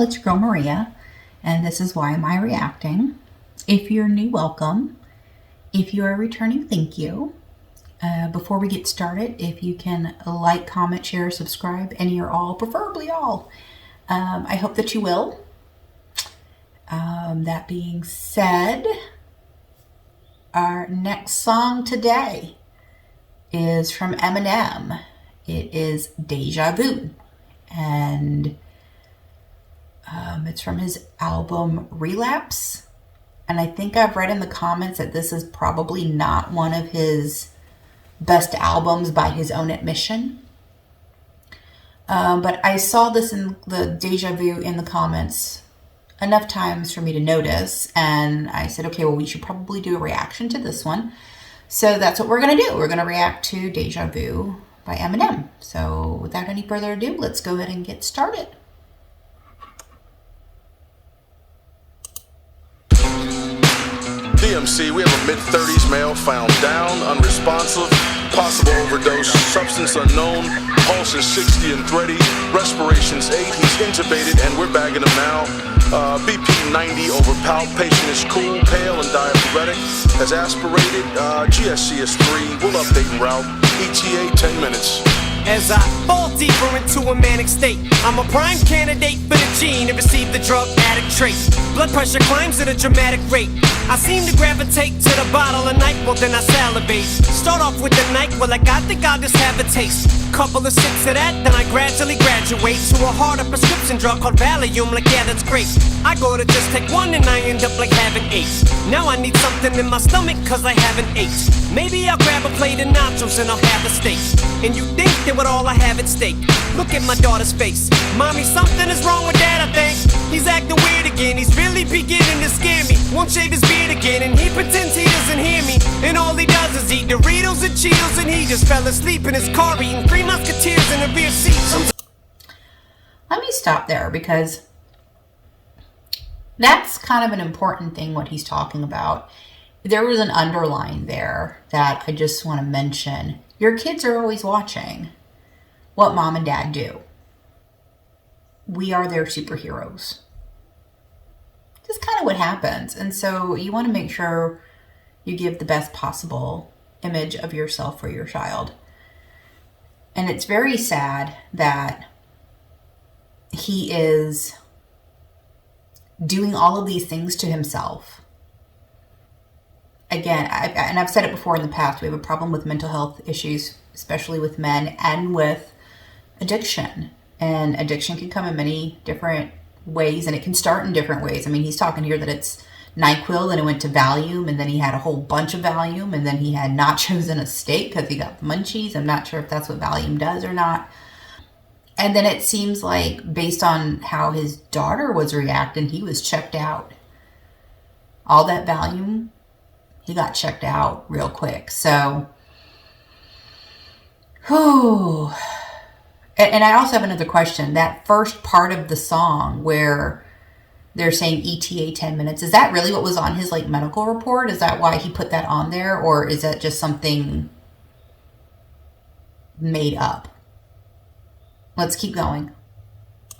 channel. It's your girl Maria, and this is Why Am I Reacting. If you're new, welcome. If you are returning, thank you. Before we get started, if you can like, comment, share, subscribe, any or all, preferably all. I hope that you will. That being said, our next song today is from Eminem. It is Deja Vu, and it's from his album Relapse. And I think I've read in the comments that this is probably not one of his best albums by his own admission. But I saw this in the Deja Vu in the comments enough times for me to notice. And I said, okay, well, we should probably do a reaction to this one. So that's what we're going to do. We're going to react to Deja Vu by Eminem. So without any further ado, let's go ahead and get started. DMC, we have a mid-30s male found down, unresponsive, possible overdose, substance unknown, pulse is 60 and thready, respiration's 8, he's intubated and we're bagging him now. BP 90 over palp, patient is cool, pale and diaphoretic, has aspirated, GSC is 3, we'll update en route, ETA 10 minutes. As I fall deeper into a manic state, I'm a prime candidate for the gene to receive the drug addict trait. Blood pressure climbs at a dramatic rate. I seem to gravitate to the bottle of night, well then I salivate. Start off with the night, well I think I'll just have a taste. Couple of sips of that, then I gradually graduate to a harder prescription drug called Valium, like yeah that's great. I go to just take one and I end up like having 8. Now I need something in my stomach cause I haven't ate. Maybe I'll grab a plate of nachos and I'll have a steak. And you think that with all I have at stake, look at my daughter's face. Mommy, something is wrong with Dad, I think. He's acting weird again, he's really beginning to scare me. Won't shave his beard again and he pretends he doesn't hear me. And all he does is eat Doritos and Cheetos, and he just fell asleep in his car eating 3 Musketeers in a rear seat. Let me stop there because that's kind of an important thing what he's talking about. There was an underline there that I just want to mention. Your kids are always watching what mom and dad do. We are their superheroes. This is kind of what happens. And so you want to make sure you give the best possible image of yourself for your child. And it's very sad that he is doing all of these things to himself. Again, and I've said it before in the past, we have a problem with mental health issues, especially with men, and with addiction. And addiction can come in many different ways, and it can start in different ways. I mean, he's talking here that it's NyQuil, and it went to Valium, and then he had a whole bunch of Valium, and then he had nachos and a steak because he got the munchies. I'm not sure if that's what Valium does or not. And then it seems like, based on how his daughter was reacting, he was checked out. All that Valium, he got checked out real quick. So, whew. And I also have another question. That first part of the song where they're saying ETA 10 minutes, is that really what was on his medical report? Is that why he put that on there? Or is that just something made up? Let's keep going.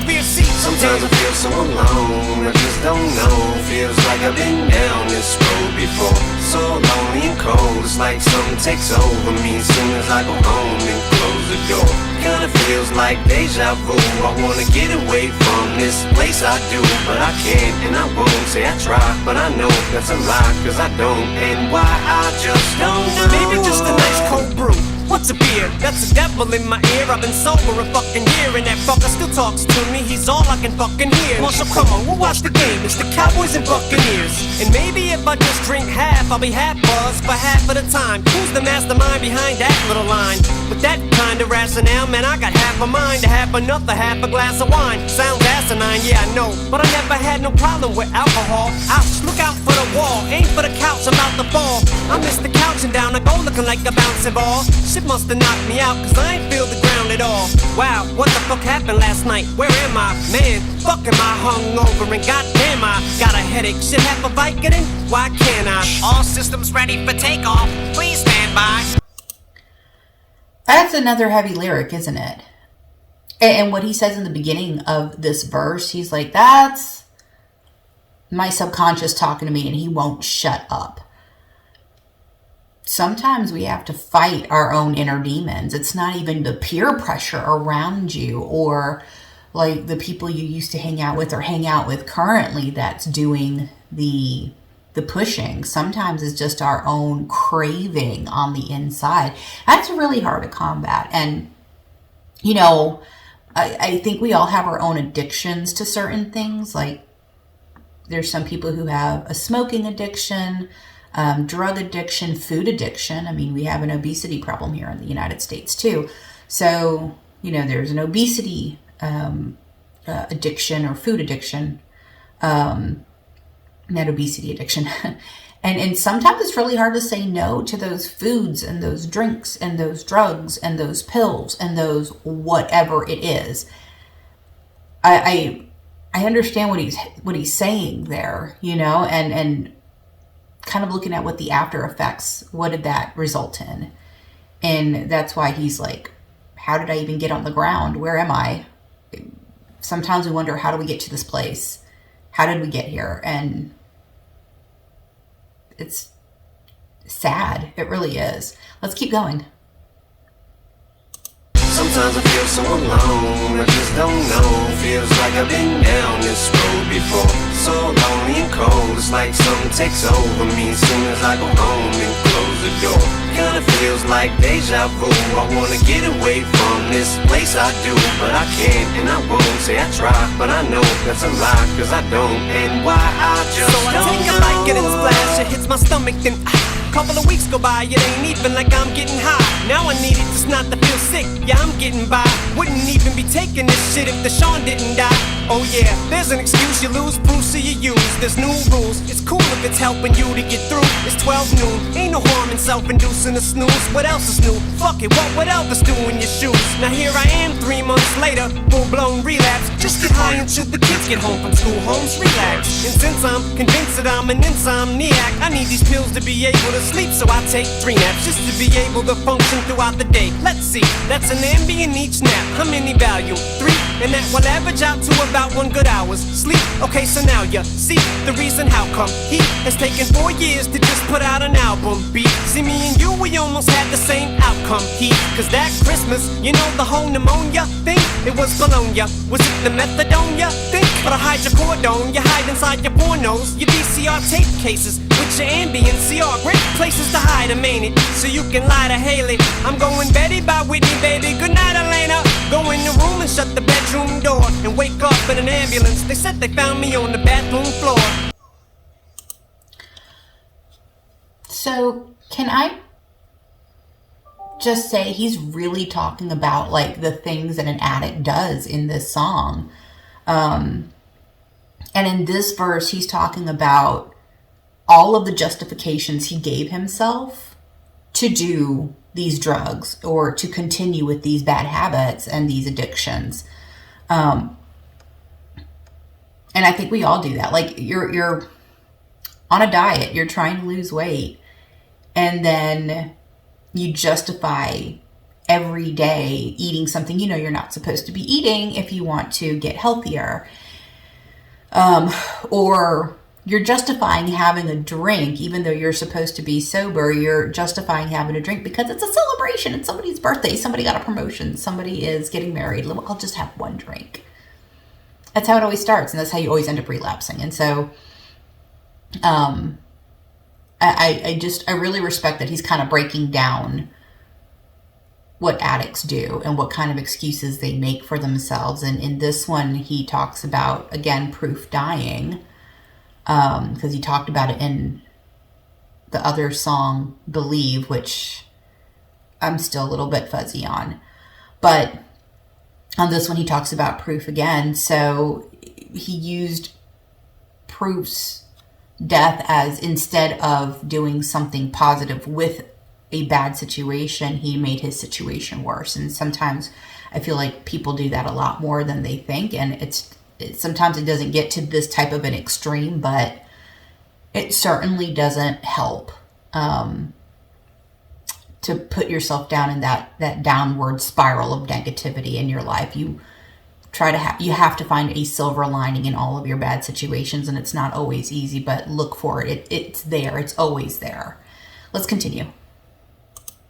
Sometimes I feel so alone, I just don't know. Feels like I've been down this road before. So lonely and cold, it's like something takes over me as soon as I go home and close the door. Kinda feels like deja vu. I wanna get away from this place I do, but I can't and I won't. Say I try, but I know that's a lie, cause I don't. And why I just don't know. Maybe just a nice cold brew. What's a beer? That's a devil in my ear. I've been sober a fucking year, and that fucker still talks to me. He's all I can fucking hear. Well, so come on, we'll watch the game. It's the Cowboys and Buccaneers. And maybe if I just drink half, I'll be half buzzed for half of the time. Who's the mastermind behind that little line? With that kind of rationale, man, I got half a mind to have another half a glass of wine. Sounds asinine, yeah, I know, but I never had no problem with alcohol. Ouch, look out for the wall, aim for the couch, I'm about to fall. I missed the couch and down I go looking like a bouncing ball. Shit must have knocked me out, cause I ain't feel the ground at all. Wow, what the fuck happened last night? Where am I? Man, fuck am I hungover and goddamn I got a headache. Should have a Vicodin? Why can't I? All systems ready for takeoff, please stand by. That's another heavy lyric, isn't it? And what he says in the beginning of this verse, he's like, that's my subconscious talking to me, and he won't shut up. Sometimes we have to fight our own inner demons. It's not even the peer pressure around you or like the people you used to hang out with or hang out with currently that's doing the pushing. Sometimes it's just our own craving on the inside. That's really hard to combat. And, you know, I think we all have our own addictions to certain things. Like there's some people who have a smoking addiction, drug addiction, food addiction. I mean, we have an obesity problem here in the United States too. So, you know, there's an obesity addiction or food addiction, not obesity addiction. and sometimes it's really hard to say no to those foods and those drinks and those drugs and those pills and those whatever it is. I understand what he's saying there, you know, and kind of looking at what the after effects, what did that result in? And that's why he's like, how did I even get on the ground? Where am I? Sometimes we wonder, how do we get to this place? How did we get here? And it's sad. It really is. Let's keep going. Sometimes I feel so alone, I just don't know. Feels like I've been down this road before. So lonely and cold, it's like something takes over me as soon as I go home and close the door. Kinda feels like deja vu. I wanna get away from this place I do, but I can't and I won't. Say I try, but I know that's a lie, cause I don't. And why I just So I don't take a know. bite, get it splash, it hits my stomach, then couple of weeks go by, it ain't even like I'm getting high. Now I need it just not to feel sick, yeah, I'm getting by. Wouldn't even be taking this shit if the Sean didn't die. Oh yeah, there's an excuse, you lose, Bruce, or you use. There's new rules, it's cool if it's helping you to get through. It's 12 noon, ain't no harm in self-inducing a snooze. What else is new? Fuck it, what would Elvis do in your shoes? Now here I am 3 months later, full-blown relapse. Just get high until the kids get home from school, homes relax. And since I'm convinced that I'm an insomniac, I need these pills to be able to sleep, so I take 3 naps just to be able to function throughout the day. Let's see, that's an Ambien each nap. How many value? 3, and that will average out to about 1 good hour's sleep. Okay, so now you see the reason how come he has taken 4 years to just put out an album. Beat, see me and you, we almost had the same outcome. Cause that Christmas, you know the whole pneumonia thing? It was Bologna. Was it the methadone you think? Or the hydrocodone you hide inside your pornos? Your VCR tape cases with your Ambien CR. Great places to hide them, ain't it? So you can lie to Haley. I'm going Betty by Whitney, baby. Good night, Elena. Go in the room and shut the bedroom door and wake up in an ambulance. They said they found me on the bathroom floor. So can I just say he's really talking about like the things that an addict does in this song. And in this verse, he's talking about all of the justifications he gave himself to do these drugs or to continue with these bad habits and these addictions. And I think we all do that. Like you're on a diet, you're trying to lose weight, and then you justify every day eating something you know you're not supposed to be eating if you want to get healthier. Or you're justifying having a drink even though you're supposed to be sober. You're justifying having a drink because it's a celebration. It's somebody's birthday. Somebody got a promotion. Somebody is getting married. I'll just have one drink. That's how it always starts, and that's how you always end up relapsing. And so I really respect that he's kind of breaking down what addicts do and what kind of excuses they make for themselves. And in this one, he talks about, again, proof dying, because he talked about it in the other song, Believe, which I'm still a little bit fuzzy on. But on this one, he talks about proof again. So he used proof's death as, instead of doing something positive with a bad situation, he made his situation worse. And sometimes I feel like people do that a lot more than they think. And sometimes it doesn't get to this type of an extreme, but it certainly doesn't help to put yourself down in that downward spiral of negativity in your life. you have to find a silver lining in all of your bad situations, and it's not always easy, but look for it. It's there. It's always there. Let's continue.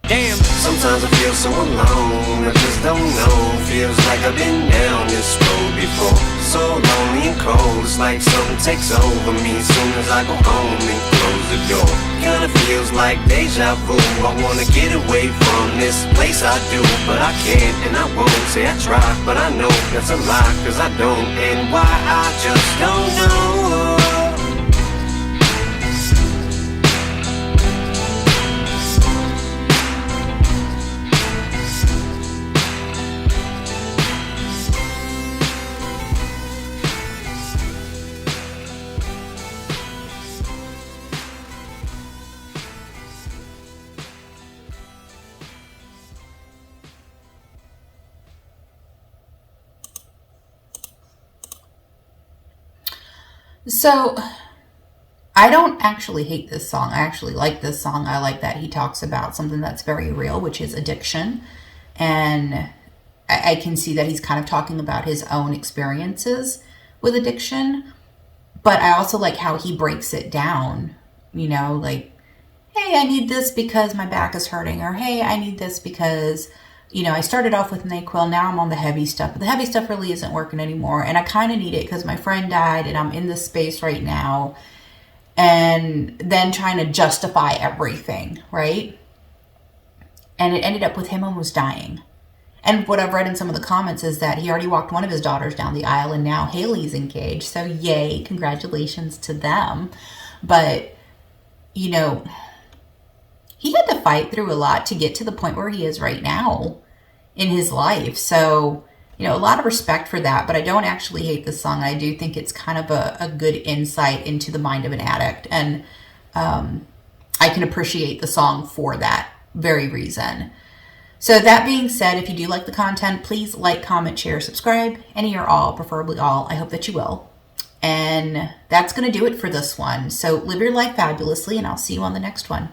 Damn. Sometimes I feel so alone, I just don't know. Feels like I've been down this road before. So lonely and cold, it's like something takes over me soon as I go home and close the door. Kinda feels like deja vu. I wanna get away from this place I do, but I can't and I won't. Say I try, but I know that's a lie, cause I don't. And why I just don't know. So, I don't actually hate this song. I actually like this song. I like that he talks about something that's very real, which is addiction. And I can see that he's kind of talking about his own experiences with addiction. But I also like how he breaks it down, like, hey, I need this because my back is hurting, or hey, I need this because, I started off with NyQuil, now I'm on the heavy stuff, but the heavy stuff really isn't working anymore, and I kind of need it because my friend died, and I'm in this space right now, and then trying to justify everything, right? And it ended up with him almost dying. And what I've read in some of the comments is that he already walked one of his daughters down the aisle, and now Haley's engaged, so yay, congratulations to them. But, he had to fight through a lot to get to the point where he is right now in his life. So, a lot of respect for that, but I don't actually hate this song. I do think it's kind of a good insight into the mind of an addict. And I can appreciate the song for that very reason. So that being said, if you do like the content, please like, comment, share, subscribe, any or all, preferably all. I hope that you will. And that's going to do it for this one. So live your life fabulously, and I'll see you on the next one.